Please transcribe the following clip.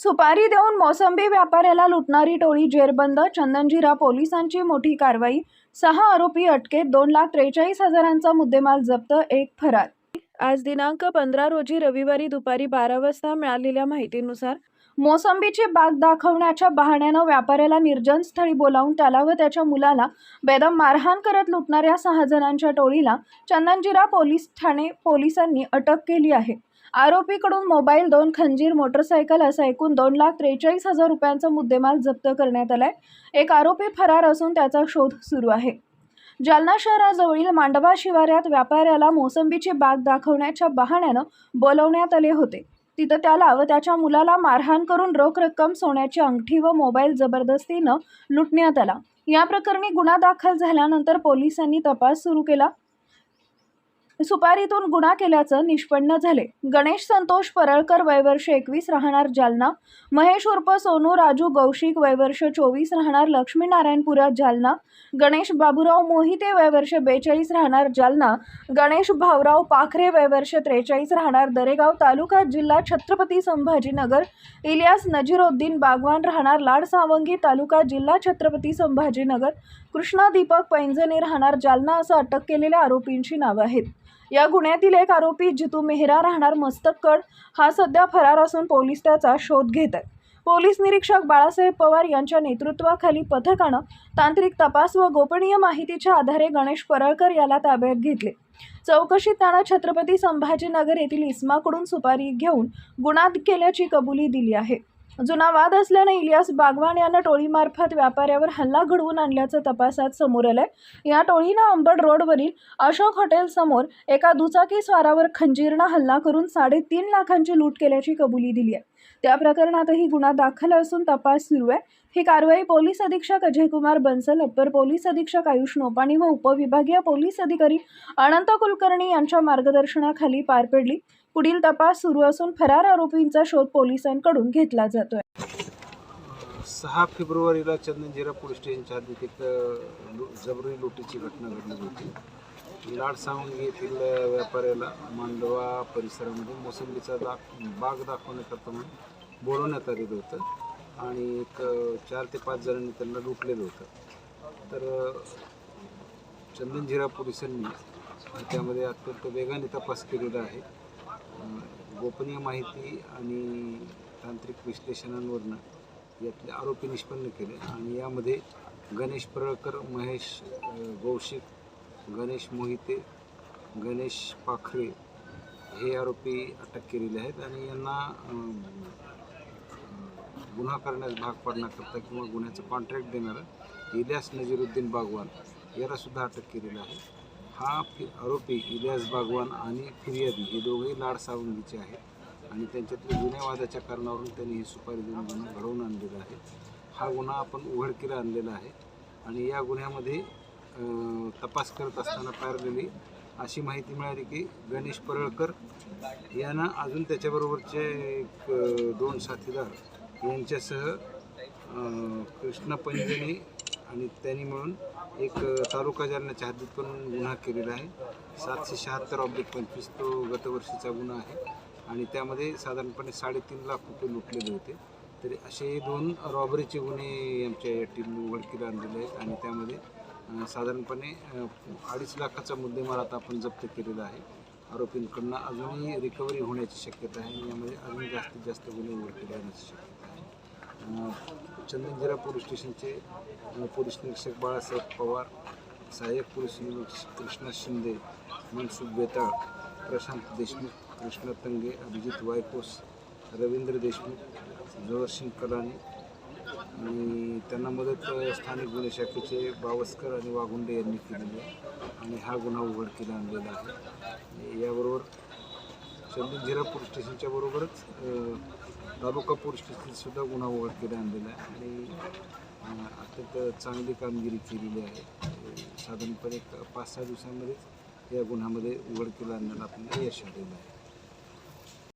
सुपारी देऊन मोसंबी व्यापाऱ्याला लुटणारी टोळी जेरबंद. चंदनझिरा पोलिसांची मोठी कारवाई. 6 आरोपी अटकेत. 2,43,000चा मुद्देमाल जप्त. एक फरार. आज दिनांक 15 रोजी रविवारी दुपारी 12 वाजता मिळालेल्या माहितीनुसार मोसंबीची बाग दाखवण्याच्या बहाण्यानं व्यापाऱ्याला निर्जन स्थळी बोलावून त्याला व त्याच्या मुलाला बेदम मारहाण करत लुटणाऱ्या 6 जणांच्या टोळीला चंदनझिरा पोलीस ठाणे पोलिसांनी अटक केली आहे. आरोपीकडून मोबाईल, 2 खंजीर, मोटरसायकल असा एकूण 2,43,000 रुपयांचा मुद्देमाल जप्त करण्यात आलाय. एक आरोपी फरार असून त्याचा शोध सुरू आहे. जालना शहराजवळील मांडवा शिवारात व्यापाऱ्याला मोसंबीची बाग दाखवण्याच्या बहाण्यानं बोलवण्यात आले होते. तिथं त्याला व त्याच्या मुलाला मारहाण करून रोख रक्कम, सोन्याची अंगठी व मोबाईल जबरदस्तीनं लुटण्यात आला. या प्रकरणी गुन्हा दाखल झाल्यानंतर पोलिसांनी तपास सुरू केला. सुपारीतून गुन्हा केल्याचं निष्पन्न झाले. गणेश संतोष परळकर वय वर्ष 21 राहणार जालना. महेश उर्फ सोनू राजू गौशिक वय वर्ष 24 राहणार लक्ष्मीनारायणपुरात जालना. गणेश बाबूराव मोहिते वय वर्ष 42 राहणार जालना. गणेश भाऊराव पाखरे वय वर्ष 43 राहणार दरेगाव तालुका जिल्हा छत्रपती संभाजीनगर. इलियास नजीरुद्दीन बागवान राहणार लाडसावंगी तालुका जिल्हा छत्रपती संभाजीनगर. कृष्णा दीपक पैंजणे राहणार जालना असं अटक केलेल्या आरोपींची नावं आहेत. या गुन्ह्यातील एक आरोपी जितू मेहरा राहणार मस्तकगड हा सध्या फरार असून पोलीस त्याचा शोध घेत आहेत. पोलीस निरीक्षक बाळासाहेब पवार यांच्या नेतृत्वाखाली पथकानं तांत्रिक तपास व गोपनीय माहितीच्या आधारे गणेश परळकर याला ताब्यात घेतले. चौकशीत त्यानं छत्रपती संभाजीनगर येथील इस्माकडून सुपारी घेऊन गुन्हा केल्याची कबुली दिली आहे. जुना वाद असल्याने इलियास बागवान यानं टोळीमार्फत व्यापाऱ्यावर हल्ला घडवून आणल्याचं तपासात समोर आलंय. या टोळीनं अंबड रोडवरील अशोक हॉटेल समोर एका दुचाकी स्वारावर खंजीरनं हल्ला करून 3.5 लाखांची लूट केल्याची कबुली दिली आहे. त्या प्रकरणातही गुन्हा दाखल असून तपास सुरू आहे. ही कारवाई पोलीस अधीक्षक अजयकुमार बन्सल, अप्पर पोलीस अधीक्षक आयुष नोपाणी व उपविभागीय पोलीस अधिकारी अनंत कुलकर्णी यांच्या मार्गदर्शनाखाली पार पडली. पुढील तपास सुरू असून फरार आरोपींचा शोध पोलिसांकडून घेतला जातोय. 6 फेब्रुवारीला चंदनझिरा पोलीस स्टेशनच्या हद्दीत एक जबरी लुटीची घटना घडली होती. लाडसावंगी येथील व्यापाऱ्याला मांडवा परिसरामध्ये मोसंबीचा बाग दाखवण्याकरता म्हणून बोलवण्यात आलेलं होतं आणि एक 4 ते 5 जणांनी त्यांना लुटलेलं होतं. तर चंदनझिरा पोलिसांनी त्यामध्ये अत्यंत वेगाने तपास केलेला आहे. गोपनीय माहिती आणि तांत्रिक विश्लेषणांवरनं यातले आरोपी निष्पन्न केले आणि यामध्ये गणेश परळकर, महेश गौशिक, गणेश मोहिते, गणेश पाखरे हे आरोपी अटक केलेले आहेत आणि यांना गुन्हा करण्यास भाग पाडण्याकरता किंवा गुन्ह्याचं कॉन्ट्रॅक्ट देणारं इलियास नजीरुद्दीन बागवान याला सुद्धा अटक केलेलं आहे. हा आरोपी इलियास बागवान आणि फिर्यादी हे दोघेही लाडसावंगीचे आहेत आणि त्यांच्यातल्या जुन्या वादाच्या कारणावरून त्यांनी ही सुपारी देऊन गुन्हा घडवून आणलेला आहे. हा गुन्हा आपण उघडकीला आणलेला आहे आणि या गुन्ह्यामध्ये तपास करत असताना पॅरलली अशी माहिती मिळाली की गणेश परळकर यांना अजून त्याच्याबरोबरचे 2 साथीदार यांच्यासह कृष्णा पैंजणे आणि त्यांनी मिळून एक तालुका जालन्याच्या हद्दीत पण गुन्हा केलेला आहे. 776/25 तो गतवर्षीचा गुन्हा आहे आणि त्यामध्ये साधारणपणे 3.5 लाख रुपये लुटलेले होते. तरी असे 2 रॉबरीचे गुन्हे आमच्या या टीमने उघडकीला आणलेले आहेत आणि त्यामध्ये साधारणपणे 2.5 लाखाचा मुद्देमाल आता आपण जप्त केलेला आहे. आरोपींकडून अजूनही रिकव्हरी होण्याची शक्यता आहे आणि यामध्ये अजून जास्तीत जास्त गुन्हे उघडकीला येण्याची शक्यता आहे. चंदनझिरा पोलीस स्टेशनचे पोलीस निरीक्षक बाळासाहेब पवार, सहाय्यक पोलीस निरीक्षक कृष्णा शिंदे, मनसुख बेताळ, प्रशांत देशमुख, कृष्णा तंगे, अभिजित वायकोस, रवींद्र देशमुख, जोहरसिंग कलानी आणि त्यांना मदत स्थानिक गुन्हे शाखेचे बावस्कर आणि वाघुंडे यांनी केलेली आहे आणि हा गुन्हा उघडकीला आणलेला आहे. याबरोबर चंदनझिरा पोलीस स्टेशनच्या बरोबरच तालुका पोलीस स्टेशनसुद्धा गुन्हा उघडकीला आणलेला आहे आणि अत्यंत चांगली कामगिरी केलेली आहे. साधारणपणे 5-6 दिवसांमध्येच या गुन्ह्यामध्ये उघडकीला आणण्याला आपल्याला यश आलेलं आहे.